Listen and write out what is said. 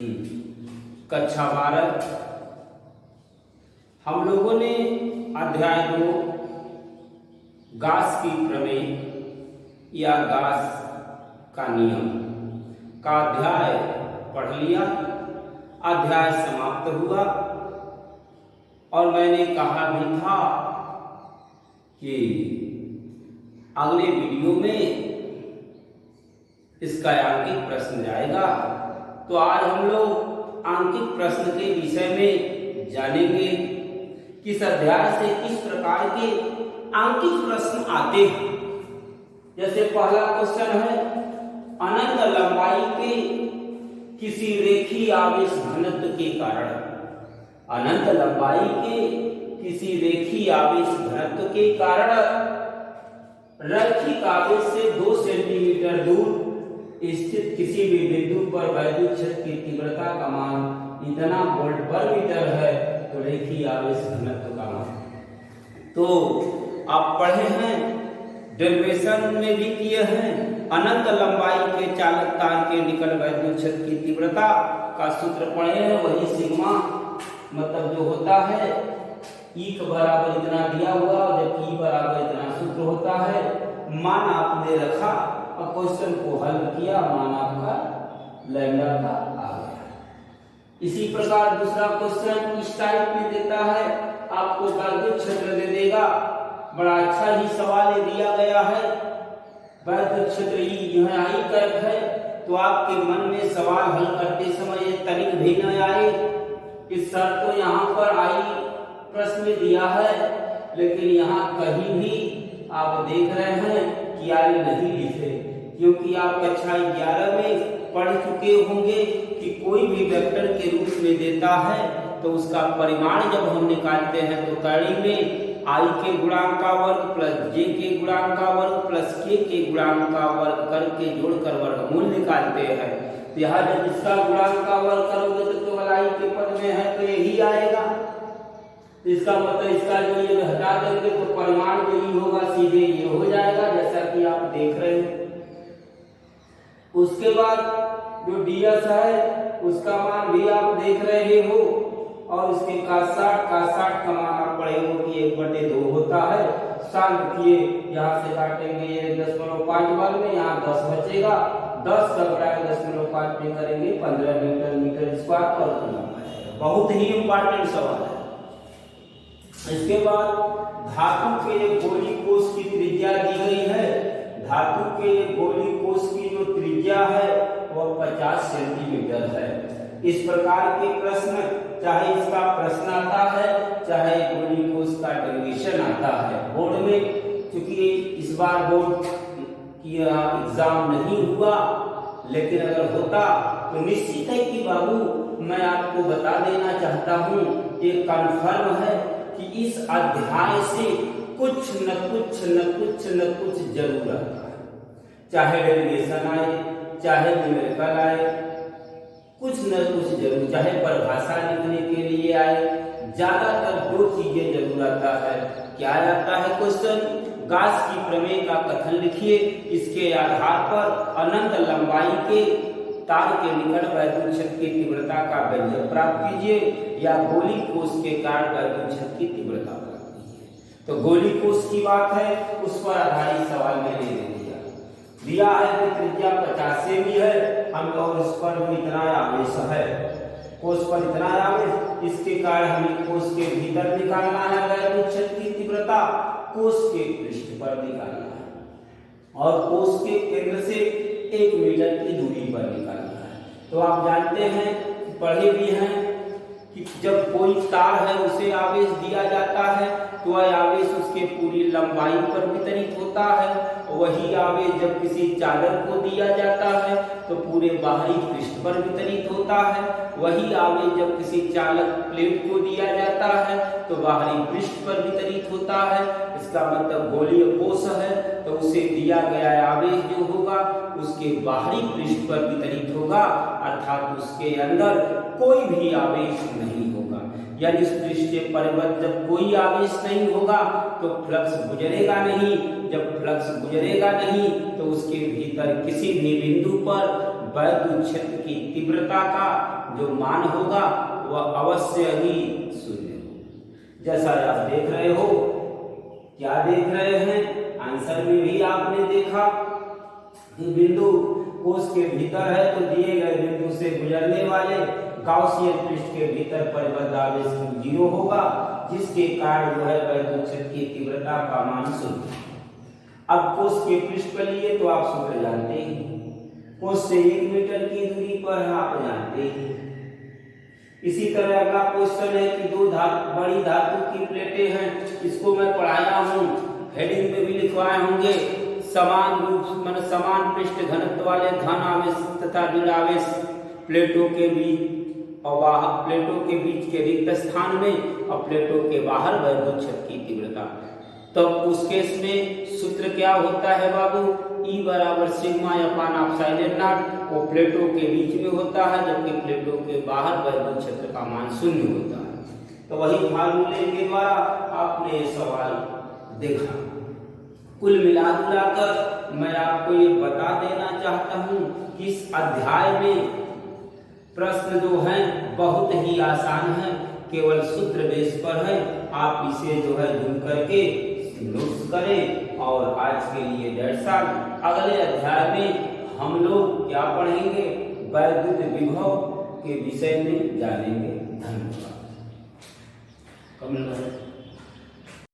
कक्षा 12 हम लोगों ने अध्याय 2 गास की प्रमेय या गास का नियम का अध्याय पढ़ लिया। अध्याय समाप्त हुआ और मैंने कहा भी था कि अगले वीडियो में इसका आंकिक प्रश्न जाएगा। तो आज हम लोग आंकिक प्रश्न के विषय में जानेंगे कि इस अध्याय से किस प्रकार के आंकिक प्रश्न आते हैं। जैसे पहला क्वेश्चन है, अनंत लंबाई के किसी रेखीय आवेश घनत्व के कारण, अनंत लंबाई के किसी रेखीय आवेश घनत्व के कारण रैखिक आवेश से 2 सेंटीमीटर दूर स्थित किसी भी बिंदु पर वैद्युत क्षेत्र की तीव्रता का मान इतना वोल्ट पर मीटर है, तो रेखीय आवेश घनत्व का मान। तो आप पढ़े हैं, डेरिवेशन में भी किए हैं। अनंत लंबाई के चालक तार के निकट वैद्युत क्षेत्र की तीव्रता का सूत्र पढ़े हैं, वही सिग्मा मतलब जो होता है ई के बराबर इतना दिया हुआ, जबकि ई बराबर इतना सूत्र होता है। मान आपने रखा और क्वेश्चन को हल किया, मान आपका लैम्डा का आ गया। इसी प्रकार दूसरा क्वेश्चन इस टाइप में देता है, आपको वैद्युत क्षेत्र दे देगा। बड़ा अच्छा ही सवाल दिया गया है। वैद्युत क्षेत्र यह आई कर्व है, तो आपके मन में सवाल हल करते समय तनिक भी न आए। इस शर्त को यहाँ पर आई प्रश्न में दिया है, लेकिन यहाँ कहीं भी आप देख रहे हैं कि आई नहीं लिखे, क्योंकि आप कक्षा 11 में पढ़ चुके होंगे कि कोई भी वेक्टर के रूप में देता है तो उसका परिमाण जब हम निकालते हैं तो कड़ी में आई के गुणांक का वर्ग प्लस जे के गुणांक का वर्ग प्लस के गुणांक का वर्ग करके जोड़कर वर्गमूल निकालते हैं। तो यहाँ जब इसका गुणांक का वर्ग करोगे तो केवल आई के पद में है तो यही आएगा। इसका मतलब इसका जो ये हटा देंगे तो परिमाण जो ये होगा सीधे ये हो जाएगा, जैसा कि आप देख रहे हैं। उसके बाद जो ds है उसका मान भी आप देख रहे हो, और उसके का 60 का मान आप पढ़े हो कि 1/2 होता है। शांत किए, यहाँ से काटेंगे 1.5 बार में, यहाँ 10 बचेगा। 10 का बराबर 10.5 में करेंगे 15 न्यूटन मीटर स्क्वायर पर कूलम। बहुत ही इंपॉर्टेंट सवाल है। इसके बाद धातु के गोली कोष की त्रिज्या दी गई है। धातु के गोली कोष की जो त्रिज्या है वह 50 सेंटीमीटर है। इस प्रकार के प्रश्न, चाहे इसका प्रश्न आता है चाहे गोली कोष का डेरिवेशन आता है बोर्ड में, क्योंकि इस बार बोर्ड की एग्जाम नहीं हुआ, लेकिन अगर होता तो निश्चित है कि बाबू मैं आपको बता देना चाहता हूँ, ये कन्फर्म है कि इस अध्याय से कुछ न कुछ जरूर आता है। चाहे डेरिवेशन आए, चाहे न्यूमेरिकल आए, कुछ न कुछ जरूर, चाहे परिभाषा लिखने के लिए आए, ज्यादातर 2 चीजें जरूर आता है। क्या आता है क्वेश्चन? गास की प्रमेय का कथन लिखिए, इसके आधार पर अनंत लंबाई के तार के निकट वैद्युत क्षेत्र की तीव्रता का व्यंजक प्राप्त कीजिए, या गोली कोष के कारण वैद्युत क्षेत्र की तीव्रता प्राप्त कीजिए। तो गोली कोष की बात है, उस पर आधारित सवाल मैंने दे दिया है कि त्रिज्या 50 सेमी है, हम और इस पर भी इतना आवेश है, कोष पर इतना आवेश, इसके कारण हमें कोष के भीतर निकालना है वैद्युत क्षेत्र की तीव्रता, कोष के पृष्ठ पर निकालना है, और कोष के केंद्र से 1 मीटर की दूरी पर निकालना है। तो आप जानते हैं, पढ़े भी हैं कि जब कोई तार है उसे आवेश दिया जाता है तो वह आवेश उसके पूरी लंबाई पर वितरित होता है। वही आवेश जब किसी चादर को दिया जाता है तो पूरे बाहरी पृष्ठ पर वितरित होता है। वही आवेश जब किसी चालक प्लेट को दिया जाता है तो बाहरी पृष्ठ पर वितरित होता है। इसका मतलब गोलीय कोष है तो उसे दिया गया आवेश जो होगा उसके बाहरी पृष्ठ पर वितरित होगा, अर्थात उसके अंदर कोई भी आवेश नहीं होगा। यानी इस पृष्ठीय परिबद्ध जब कोई आवेश नहीं होगा तो फ्लक्स गुजरेगा नहीं, जब फ्लक्स गुजरेगा नहीं तो उसके भीतर किसी भी बिंदु पर वैद्युत क्षेत्र की तीव्रता का जो मान होगा वह अवश्य ही शून्य हो। जैसा आप देख रहे हो, क्या देख रहे हैं, आंसर में भी आपने देखा कि बिंदु कोष के भीतर है तो दिए गए बिंदु से गुजरने वाले गाउसियन पृष्ठ के भीतर परिबद्ध आवेश 0 होगा, जिसके कारण जो है वैद्युत क्षेत्र की तीव्रता का मान शून्य। अब कोष के पृष्ठ पर लिए तो आप सूत्र जानते हैं, कोष से 1 मीटर की दूरी पर आप जानते हैं। इसी तरह अगला क्वेश्चन है कि दो बड़ी धातु की प्लेटें हैं, इसको मैं पढ़ाया हूँ, हेडिंग में भी लिखवाए होंगे। समान रूप मतलब समान पृष्ठ घनत्व वाले धन आवेश तथा ऋण आवेश प्लेटों के बीच और बाहर प्लेटों के बीच के रिक्त स्थान में और प्लेटों के बाहर वैद्युत क्षेत्र की तीव्रता। तो उस केस में सूत्र क्या होता है बाबू, E बराबर सिग्मा अपान एप्सिलॉन नॉट, वो प्लेटों के बीच में होता है, जबकि प्लेटों के बाहर वैद्युत क्षेत्र का मान शून्य होता है। तो वही फार्मूले के द्वारा आपने सवाल देखा। कुल मिलाकर मैं आपको ये बता देना चाहता हूँ कि इस अध्याय में प्रश्न जो हैं बहुत ही आसान है, केवल सूत्र बेस पर है। आप इसे जो है ढूंढ करके नोट्स करें और आज के लिए 1.5 साल। अगले अध्याय में हम लोग क्या पढ़ेंगे, वैद्युत विभव के विषय में जानेंगे। धन्यवाद।